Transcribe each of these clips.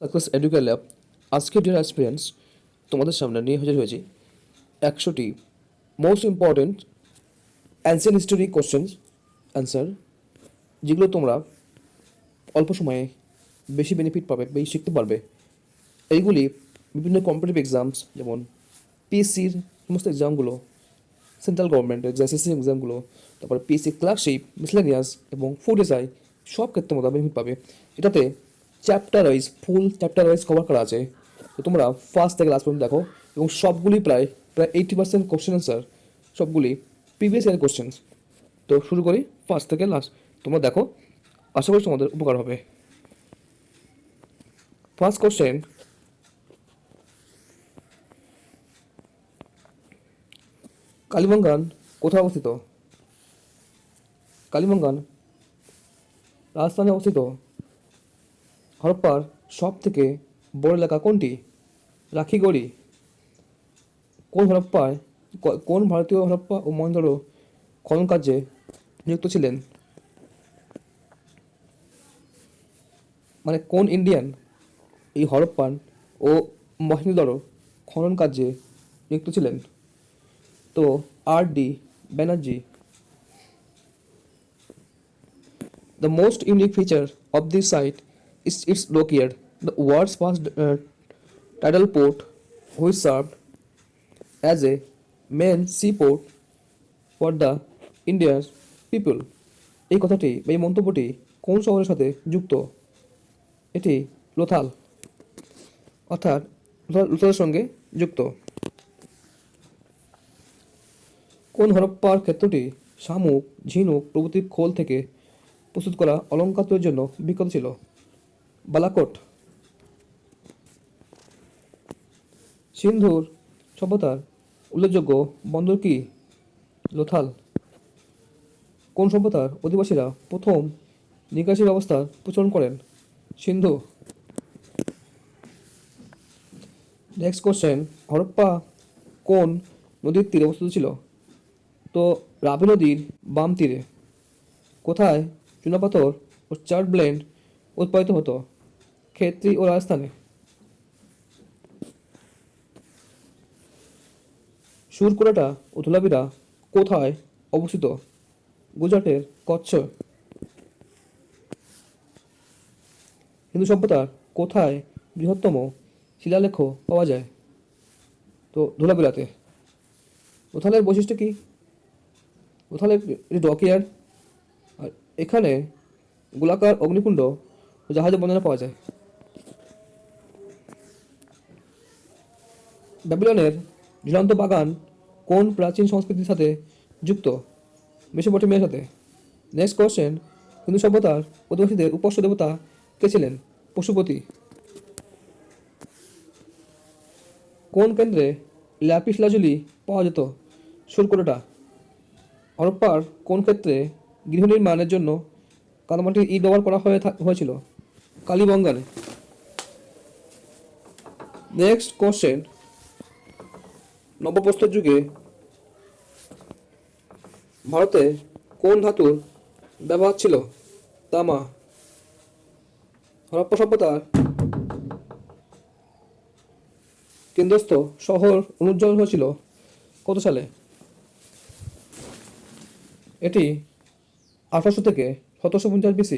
Success educate lab আজকে dear experience তোমাদের সামনে নিয়ে হাজির হয়েছি 100টি most important ancient history questions answer, যেগুলো তোমরা অল্প সময়ে বেশি বেনিফিট পাবে, বেশি শিখতে পারবে। এইগুলি বিভিন্ন কম্পিটিটিভ এক্সামস যেমন পিএসসির সমস্ত এক্সামগুলো, সেন্ট্রাল গভর্নমেন্টের যে এসএসসি এক্সামগুলো, তারপরে পিএসসি ক্লার্কশিপ, মিসলেনিয়াস এবং ফুড এসআই সব ক্ষেত্রে তোমরা বেনিফিট পাবে। এটাতে চ্যাপ্টার ওয়াইজ ফুল চ্যাপ্টার ওয়াইজ কভার করা আছে। তো তোমরা ফার্স্ট থেকে লাস্ট পর্যন্ত দেখো এবং সবগুলি প্রায় 80% কোশ্চেন অ্যান্সার সবগুলি প্রিভিয়াস ইয়ার কোশ্চেন্স। তো শুরু করি ফার্স্ট থেকে লাস্ট, তোমরা দেখো, আশা করি তোমাদের উপকার হবে। ফার্স্ট কোশ্চেন, কালিবঙ্গান কোথায় অবস্থিত? কালিবঙ্গান রাজস্থানে অবস্থিত। হরপ্পার সব থেকে বড় এলাকা কোনটি? রাখিগড়ি। কোন হরপ্পায় কোন ভারতীয় হরপ্পা ও মহেঞ্জোদড়ো খনন কার্যে নিযুক্ত ছিলেন? মানে কোন ইন্ডিয়ান এই হরপ্পান ও মহেঞ্জোদড়ো খনন কার্যে নিযুক্ত ছিলেন? তো R.D. Banerjee. The most unique feature of this site is its dockyard, the world's first tidal port, which served as a main seaport for the India's people. এই কথাটি বা এই মন্তব্যটি কোন শহরের সাথে যুক্ত? এটি লোথাল, অর্থাৎ লোথালের সঙ্গে যুক্ত। কোন হরপ্পার ক্ষেত্রটি শামুক, ঝিনুক প্রভৃতির খোল থেকে প্রস্তুত করা অলঙ্কার তৈরির জন্য বিখ্যাত ছিল? বালাকোট। সিন্ধুর সভ্যতার উল্লেখযোগ্য বন্দর কি? লোথাল। কোন সভ্যতার অধিবাসীরা প্রথম নিকাশি ব্যবস্থার প্রচলন করেন? সিন্ধু। নেক্সট কোশ্চেন, হরপ্পা কোন নদীর তীরে অবস্থিত ছিল? তো রাবি নদীর বাম তীরে। কোথায় চুনাপাথর ও চার্ট ব্লেন্ড উৎপাদিত হতো? খেত্রি ও রাজস্থানে। সুরকুরাটা ও ধুলাবিরা কোথায় অবস্থিত? গুজরাটের কচ্ছ। হিন্দু সভ্যতার কোথায় বৃহত্তম শিলালেখ পাওয়া যায়? তো ধুলাবিরাতে। লোথালের বৈশিষ্ট্য কি? লোথালের ডকইয়ার্ড, আর এখানে গোলাকার অগ্নিকুণ্ড ও জাহাজের বর্ণনা পাওয়া যায়। ব্যাবিলনের ঝুলন্ত বাগান কোন প্রাচীন সংস্কৃতির সাথে যুক্ত? মেসোপটেমিয়ার সাথে। নেক্সট কোশ্চেন, হিন্দু সভ্যতার অধিবাসীদের উপাস্য দেবতা কে ছিলেন? পশুপতি। কোন কেন্দ্রে ল্যাপিস লাজুলি পাওয়া যেত? সুরকুরাটা। হরপ্পার কোন ক্ষেত্রে গৃহ নির্মাণের জন্য কাদামাটির ইট ব্যবহার করা হয়েছিল? কালীবঙ্গানে। নেক্সট কোশ্চেন, নবপ্রস্তর যুগে ভারতে কোন ধাতুর ব্যবহার ছিল? তামা। হরপ্পা সভ্যতার কেন্দ্রস্থ শহর অনুজ্জ্বল হয়েছিল কত সালে? এটি 1800 থেকে 1750 BC।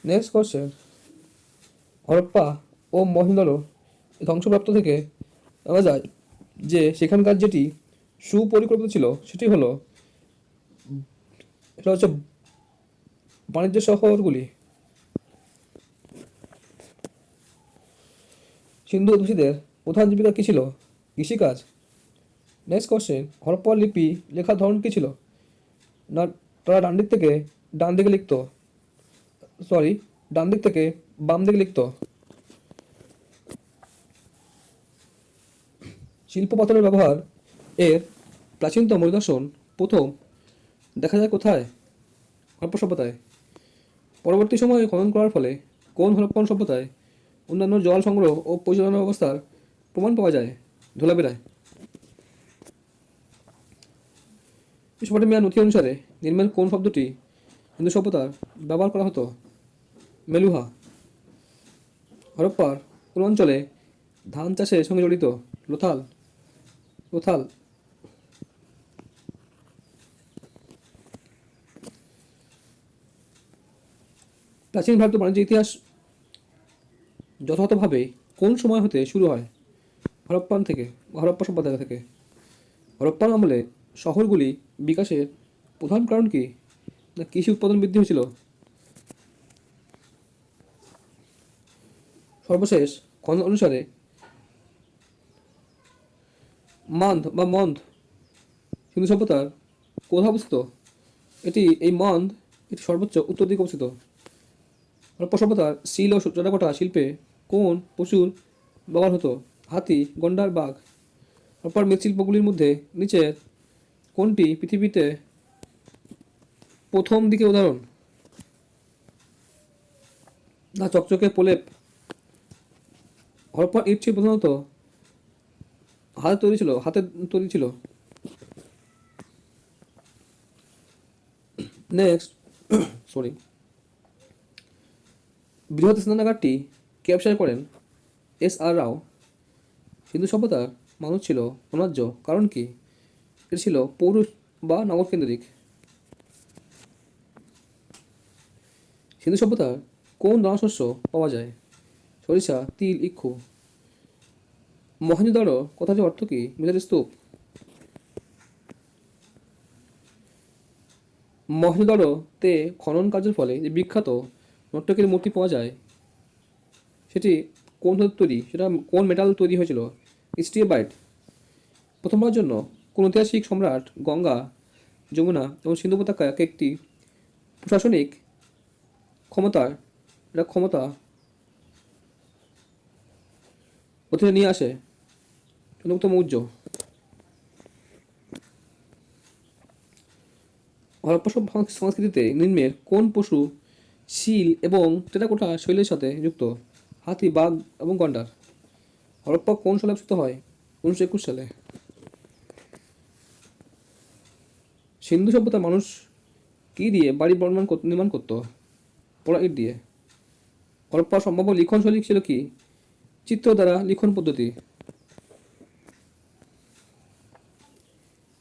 নেক্সট কোশ্চেন, হরপ্পা ও মহেঞ্জোদড়ো ধ্বংসপ্রাপ্ত থেকে জানা যায় যে সেখানকার যেটি সুপরিকল্পিত ছিল সেটি হলো এটা হচ্ছে বাণিজ্য শহরগুলি। সিন্ধু অধিবাসীদের প্রধান জীবিকা কী ছিল? কৃষিকাজ। নেক্সট কোশ্চেন, হরপ্পার লিপি লেখার ধরন কী ছিল? না, তারা ডান দিকে লিখত, সরি ডান দিক থেকে বাম দিকে লিখত। শিল্প পাথরের ব্যবহার এর প্রাচীনতম নিদর্শন প্রথম দেখা যায় কোথায়? হরপ্পা সভ্যতায়। পরবর্তী সময়ে খনন করার ফলে কোন হরপ্পান সভ্যতায় অন্যান্য জল সংগ্রহ ও পরিচালনা ব্যবস্থার প্রমাণ পাওয়া যায়? ধোলাবিরায়। মেসোপটেমিয়ার নথি অনুসারে নির্মেল কোন শব্দটি হিন্দু সভ্যতার ব্যবহার করা হতো? মেলুহা। হরপ্পার কোন অঞ্চলে ধান চাষের সঙ্গে জড়িত? লোথাল। লোথাল। প্রাচীন ভারতের বাণিজ্য ইতিহাস যথাযথভাবে কোন সময় হতে শুরু হয়? হরপ্পান থেকে, হরপ্পা সভ্যতা থেকে। হরপ্পান আমলে শহরগুলি বিকাশের প্রধান কারণ কি? না কৃষি উৎপাদন বৃদ্ধি হয়েছিল? সর্বশেষ খনন অনুসারে মন্দ সিন্ধু সভ্যতার কোথায় অবস্থিত? এই মন্দ এটি সর্বোচ্চ উত্তর দিকে অবস্থিত। হরপ্পা সভ্যতার শিল ও টেরাকোটা শিল্পে কোন পশুর ব্যবহার হতো? হাতি, গন্ডার, বাঘ। হরপ্পার মৃৎশিল্পগুলির মধ্যে নিচের কোনটি পৃথিবীতে প্রথম দিকে উদাহরণ? না চকচকে প্রলেপ। হরপ্পার ইট ছিল প্রধানত হাতে তৈরি ছিল। নেক্সট সরি, বৃহৎ স্নানাগারটি কে আবিষ্কার করেন? S.R. রাও। সিন্ধু সভ্যতার মানুষ ছিল অনার্য, কারণ কি? এটি ছিল পৌরুষ বা নগর কেন্দ্রিক। সিন্ধু সভ্যতার কোন দানাশস্য পাওয়া যায়? সরিষা, তিল, ইক্ষু। মহেঞ্জোদারো কথাটির অর্থ কি? মিলিটারি স্তূপ। মহেঞ্জোদারোতে খনন কার্যের ফলে যে বিখ্যাত নর্তকীর মূর্তি পাওয়া যায় সেটি কোন ধাতুর তৈরি? সেটা কোন মেটাল তৈরি হয়েছিল? স্টিবাইট। প্রথমবার জন্য কোন ঐতিহাসিক সম্রাট গঙ্গা, যমুনা এবং সিন্ধু উপত্যকাকে একটি প্রশাসনিক ক্ষমতা অধীনে নিয়ে আসে? চন্দ্রগুপ্ত মৌর্য। হরপ্পা সংস্কৃতিতে নিম্নের কোন পশু শিল এবং টেরাকোটা শৈলীর সাথে যুক্ত? হাতি, বাঘ এবং গন্ডার। হরপ্পা কোন সালে আবিষ্কৃত হয়? 1921 সালে। সিন্ধু সভ্যতার মানুষ কি দিয়ে বাড়ি নির্মাণ করত? পোড়া ইট দিয়ে। হরপ্পা সম্ভাব্য লিখন শৈলী ছিল কি? চিত্র দ্বারা লিখন পদ্ধতি।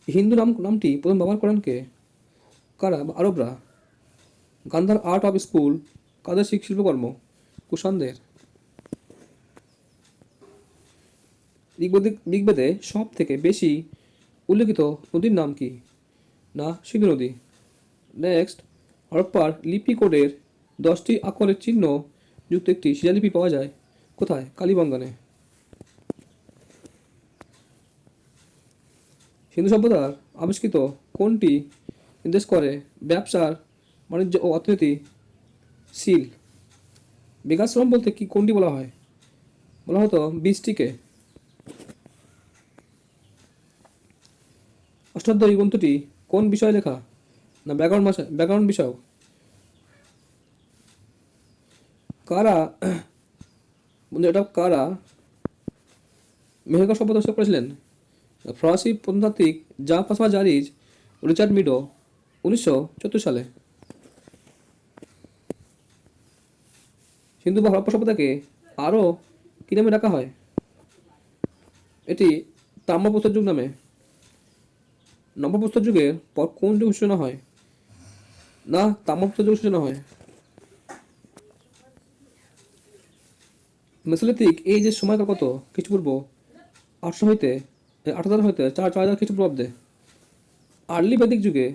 হিন্দু নামটি প্রথম ব্যবহার করেন কে? কারা? আরবরা। গান্ধার আর্ট অফ স্কুল কাদের শিল্পকর্ম? কুষাণদের। ঋগ্বেদে সব থেকে বেশি উল্লেখিত নদীর নাম কি? না সিন্ধু নদী। নেক্সট, হরপ্পার লিপি কোডের 10টি আক্ষরের চিহ্ন যুক্ত একটি শিলালিপি পাওয়া যায় কোথায়? কালীবঙ্গানে। সিন্ধু সভ্যতার আবিষ্কৃত কোনটি নির্দেশ করে ব্যবসার বাণিজ্য ও অর্থনীতি? শিল। বিকাশশ্রম বলতে কি কোনটি বলা হয়? বলা হতো বীজটিকে। অষ্টাধ্যায়ী গ্রন্থটি কোন বিষয়ে লেখা? না ব্যাকরণ বিষয়। কারা এটা কারা মেহেরগড় সভ্যতা আবিষ্কার করেছিলেন? ফরাসি প্রত্নতাত্ত্বিক জা পাসা জারিজ রিচার্ড মিডো 1974 সালে। সিন্ধু বা হরপ্পা সভ্যতাকে আরও কী নামে ডাকা হয়? এটি তাম্রপ্রস্তর যুগ নামে। নব্যপ্রস্তর যুগের পর কোন যুগ সূচনা হয়? না তাম্রপ্রস্তর যুগ সূচনা হয়। মেসোলিথিক এই যে সময়কাল কত? খ্রিস্টপূর্ব 8,000 হইতে 4,000 খ্রিস্টপূর্বাব্দে। আর্লি বৈদিক যুগে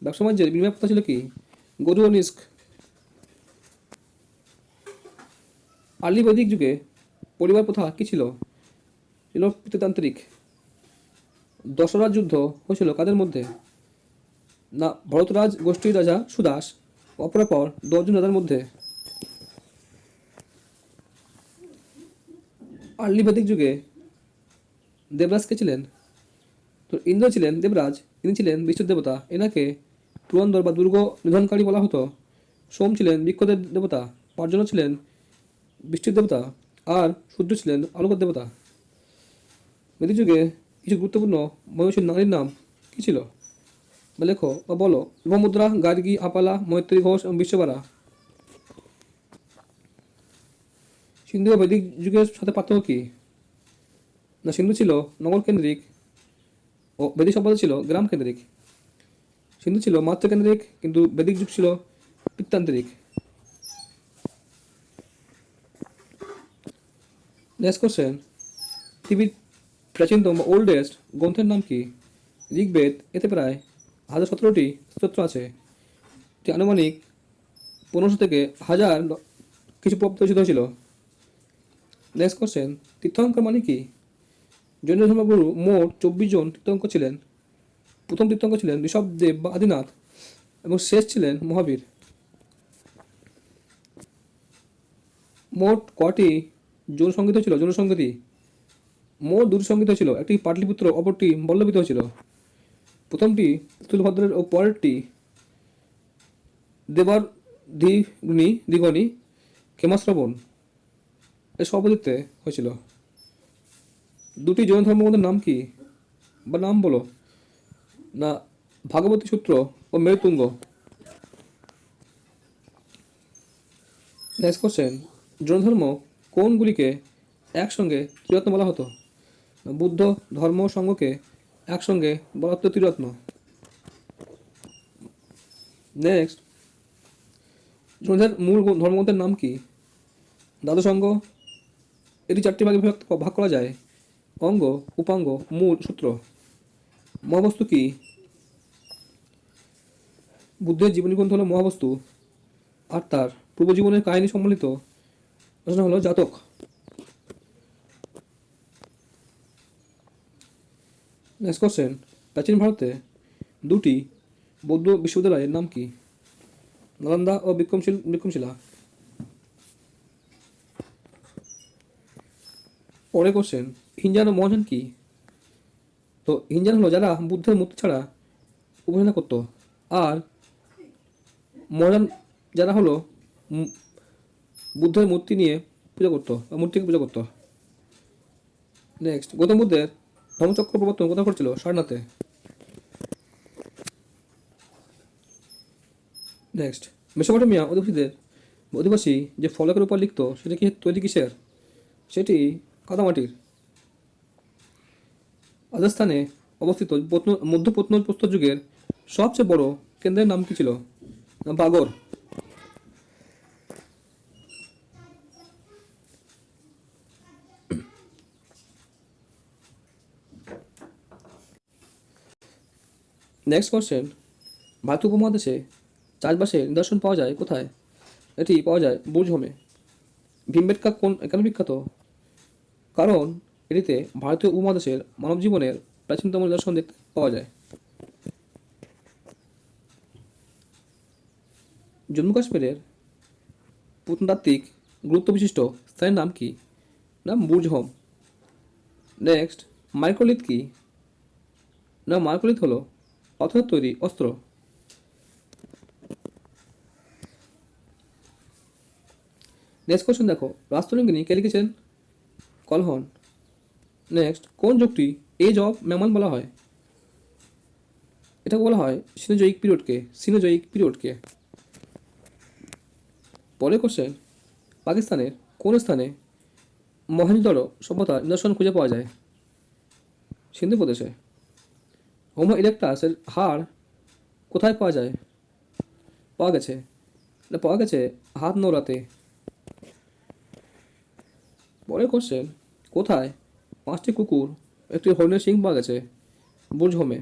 ব্যবসা বাণিজ্যের বিনিময় প্রথা ছিল কি? গরু ও নিস্ক। আর্লি বৈদিক যুগে পরিবার প্রথা কি ছিল? ছিল পিতৃতান্ত্রিক। দশরাজ যুদ্ধ হয়েছিল কাদের মধ্যে? না ভরতরাজ গোষ্ঠীর রাজা সুদাস অপরাপর 10 জন রাজার মধ্যে। আর্লি বৈদিক যুগে দেবরাজ কে ছিলেন? তো ইন্দ্র ছিলেন দেবরাজ, তিনি ছিলেন বৃষ্টির দেবতা, এনাকে পুরন্দর বা দুর্গ নিধনকারী বলা হতো। সোম ছিলেন বৃক্ষদের দেবতা, পার্জন্য ছিলেন বৃষ্টির দেবতা, আর সূর্য ছিলেন আলোকের দেবতা। বৈদিক যুগে কিছু গুরুত্বপূর্ণ মহিষীর নারীর নাম কি ছিল? বা লেখো বা বলো। লোপামুদ্রা, গার্গী, আপালা, মৈত্রী ঘোষ এবং বিশ্ববারা। সিন্ধু ও বৈদিক যুগের সাথে পার্থক্য কি? না, সিন্ধু ছিল নগর কেন্দ্রিক ও বৈদিক সভ্যতা ছিল গ্রাম কেন্দ্রিক। সিন্ধু ছিল মাত্রকেন্দ্রিক কিন্তু বৈদিক যুগ ছিল পিত্তান্ত্রিক। নেক্সট কোশ্চেন, পৃথিবীর প্রাচীনতম বা ওল্ডেস্ট গ্রন্থের নাম কি? ঋগ্বেদ। এতে প্রায় 1017টি স্তোত্র আছে। এটি আনুমানিক 1500 থেকে 1000 কিছু রচিত হয়েছিল। নেক্সট কোশ্চেন, তীর্থঙ্কর মানে কি? জৈন ধর্মগুরু মোট 24 জন তীর্থঙ্কর ছিলেন। প্রথম তীর্থঙ্কর ছিলেন ঋষভদেব বা আদিনাথ এবং শেষ ছিলেন মহাবীর। মোট কটি যৌন সংগীত ছিল? যৌন সংগতি মোট 2টি সংগীত ছিল, একটি পাটলিপুত্র, অপরটি বল্লভীত হয়েছিল। প্রথমটি স্থূলভদ্রের ও পরেরটি দেবার দিগণী ক্ষেমাশ্রবণ এর সভাপতিত্বে হয়েছিল। দুটি জৈন ধর্মগ্রন্থের নাম কি বা নাম বলো? না, ভাগবতী সূত্র ও মেরুতুঙ্গ। নেক্সট কোশ্চেন, জৈন ধর্ম কোনগুলিকে একসঙ্গে ত্রিরত্ন বলা হতো? বুদ্ধ ধর্ম সংঘকে একসঙ্গে বলা হতো ত্রিরত্ন। নেক্সট, জৈনদের মূল ধর্মগ্রন্থের নাম কি? দ্বাদশ অঙ্গ। এটি 4টি ভাগে ভাগ করা যায়: অঙ্গ, উপাঙ্গ, মূল, সূত্র। মহাবস্তু কি? বুদ্ধের জীবনী গ্রন্থ হলো মহাবস্তু, আর তার পূর্বজীবনের কাহিনী সম্বলিত রচনা হলো জাতক। নেক্সট কোশ্চেন, প্রাচীন ভারতে 2টি বৌদ্ধ বিশ্ববিদ্যালয়ের নাম কি? নালন্দা ও বিক্রমশিলা। পরের কোশ্চেন, হিনজান ও মহাযান কি? তো হিনজান হলো যারা বুদ্ধের মূর্তি ছাড়া উপাসনা করত, আর মহাযান যারা হলো বুদ্ধের মূর্তি নিয়ে পূজা করতো বা মূর্তিকে পূজা করতো। নেক্সট, গৌতম বুদ্ধের ধর্মচক্র প্রবর্তন কোথায় ঘটেছিল? সারনাথে। নেক্সট, মেসোপটেমিয়া অধিবাসী যে ফলকের উপর লিখত সেটা কি তৈরি কিসের? সেটি কাদামাটির। রাজস্থানে অবস্থিত মধ্য প্রস্তর যুগের সবচেয়ে বড় কেন্দ্রের নাম কি ছিল? বাগর। নেক্সট কোশ্চেন, ভারত উপমহাদেশে চাষবাসের নিদর্শন পাওয়া যায় কোথায়? এটি পাওয়া যায় বুর্জহোমে। ভীমবেটকা কেন বিখ্যাত? কারণ এটিতে ভারতীয় উপমহাদেশের মানব জীবনের প্রাচীনতম নিদর্শন দেখতে পাওয়া যায়। জম্মু কাশ্মীরের প্রত্নতাত্ত্বিক গুরুত্ব বিশিষ্ট স্থানের নাম কি? নাম বুর্জহোম। নেক্সট, মাইক্রোলিথ কি? না, মাইক্রোলিথ হলো পাথরের তৈরি অস্ত্র। নেক্সট কোশ্চেন দেখো, রাস্তরঙ্গিনী কে লিখেছেন? কলহন। নেক্সট, কোন যুগটি এজ অফ ম্যামল বলা হয়? এটা বলা হয় সিনোজয়িক পিরিয়ডকে। পরের কোশ্চেন, পাকিস্তানের কোন স্থানে মহেঞ্জোদারো সভ্যতার নিদর্শন খুঁজে পাওয়া যায়? সিন্ধু প্রদেশে। হোমো ইরেক্টাসের হাড় কোথায় পাওয়া গেছে? এটা পাওয়া গেছে হাত নোড়াতে। পরের কোশ্চেন, কোথায় 5টি কুকুর একটি হরিণের শিং পাওয়া গেছে? বুর্জহোমে।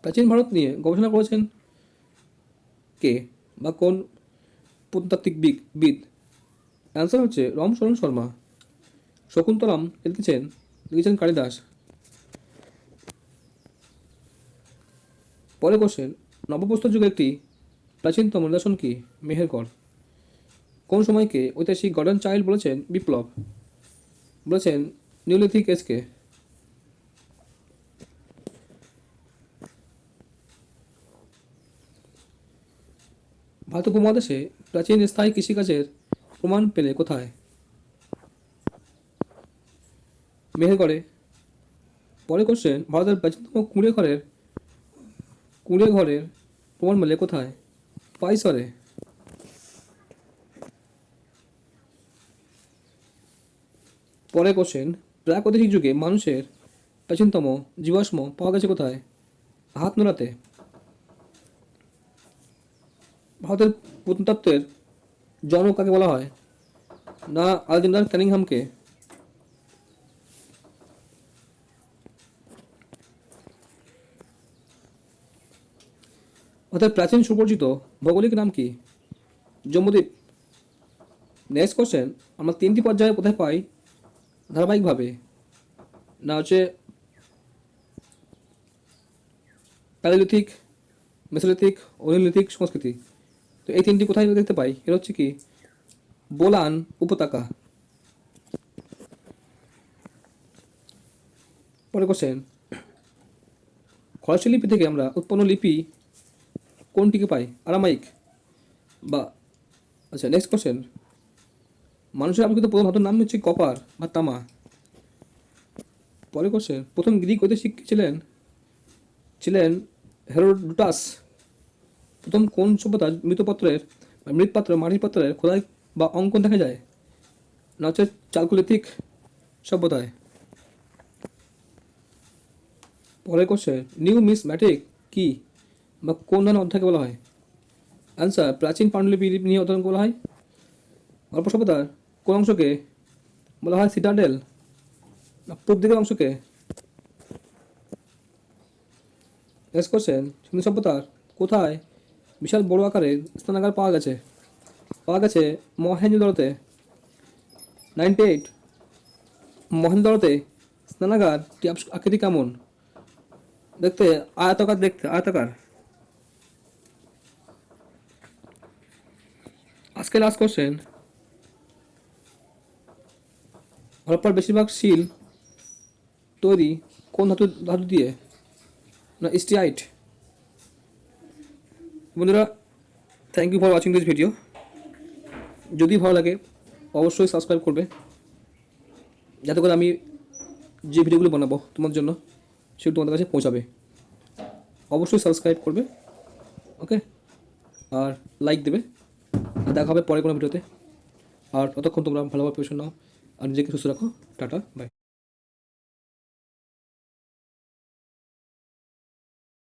প্রাচীন ভারত নিয়ে গবেষণা করেছেন কে বা কোন প্রত্নতাত্ত্বিক বিদ? অ্যান্সার হচ্ছে রামশরণ শর্মা। শকুন্তলম লিখেছেন কালিদাস। পরের কোশ্চেন, নবপ্রস্তর যুগে একটি প্রাচীনতম নিদর্শন কি? মেহেরগড়। কোন সময়কে ঐতিহাসিক গর্ডন চাইল্ড বলেছেন বিপ্লব? বলেছেন নিওলিথিক এজকে। ভারত উপমহাদেশে প্রাচীন স্থায়ী কৃষিকাজের প্রমাণ পেলে কোথায়? মেহেরগড়ে। পরের কোশ্চেন, ভারতের প্রাচীনতম কুঁড়ে ঘরের প্রমাণ মেলে কোথায়? পাইসরে। পরের কোশ্চেন, প্রাগৈতিহাসিক যুগে মানুষের প্রাচীনতম জীবাশ্ম পাওয়া গেছে কোথায়? হাত নোড়াতে। ভারতের প্রত্নতত্ত্বের জনক কাকে বলা হয়? না আলেকজান্ডার ক্যানিংহামকে। অর্থাৎ প্রাচীন সুপরিচিত ভৌগোলিক নাম কি? জম্বুদ্বীপ। নেক্সট কোশ্চেন, আমরা 3টি পর্যায়ে কোথায় পাই ধারাবাহিকভাবে? না হচ্ছে প্যালিওলিথিক, মেসোলিথিক, ওলিওলিথিক সংস্কৃতি। তো এই 3টি কোথায় দেখতে পাই? এর হচ্ছে কি বোলান উপত্যকা। পরের কোশ্চেন, খরচী লিপি থেকে আমরা উৎপন্ন লিপি কোনটিকে পাই? আরামাইক বা আচ্ছা নেক্সট কোশ্চেন, মানুষের আবিষ্কৃত প্রথম ধাতুর নাম হচ্ছে কপার বা তামা। পরের কোশ্চেন, প্রথম গ্রিক ঐতিহাসিক ছিলেন ছিলেন হেরোডোটাস। প্রথম কোন সভ্যতার মৃৎপাত্রের মৃৎপাত্র মাটির পাত্রের খোদাই বা অঙ্কন দেখা যায়? না হচ্ছে চালকোলিথিক সভ্যতায়। পরের কোশ্চেন, নিউমিসম্যাটিক কি বা কোন ধরনের অধ্যায়কে বলা হয়? অ্যান্সার, প্রাচীন পাণ্ডুলিপি নিয়ে অধ্যয়ন বলা হয়। গল্প সভ্যতার কোন অংশকে বলা হয় সিটাডেল? না পূর্ব দিকের অংশকে? নেক্সট কোশ্চেন, সিন্ধু সভ্যতার কোথায় বিশাল বড় আকারের স্নানাগার পাওয়া গেছে মহেঞ্জোদারোতে। 98। মহেঞ্জোদারোতে স্নানাগারটি আকৃতি কেমন? দেখতে আয়তাকার। আজকে লাস্ট কোশ্চেন, হরপ্পার বেশিরভাগ শিল তৈরি কোন ধাতু দিয়ে? না স্টিয়াইট। বন্ধুরা, thank you for watching this video. যদি ভালো লাগে অবশ্যই সাবস্ক্রাইব করবে, যাতে করে আমি যে ভিডিওগুলো বানাবো তোমার জন্য সেগুলো তোমাদের কাছে পৌঁছাবে। অবশ্যই সাবস্ক্রাইব করবে, ওকে, আর লাইক দেবে। দেখা হবে পরে কোনো ভিডিওতে। আর ততক্ষণ তোমরা ভালোভাবে প্রিপারেশন নাও আর নিজেকে সুস্থ রাখো। Tata, by.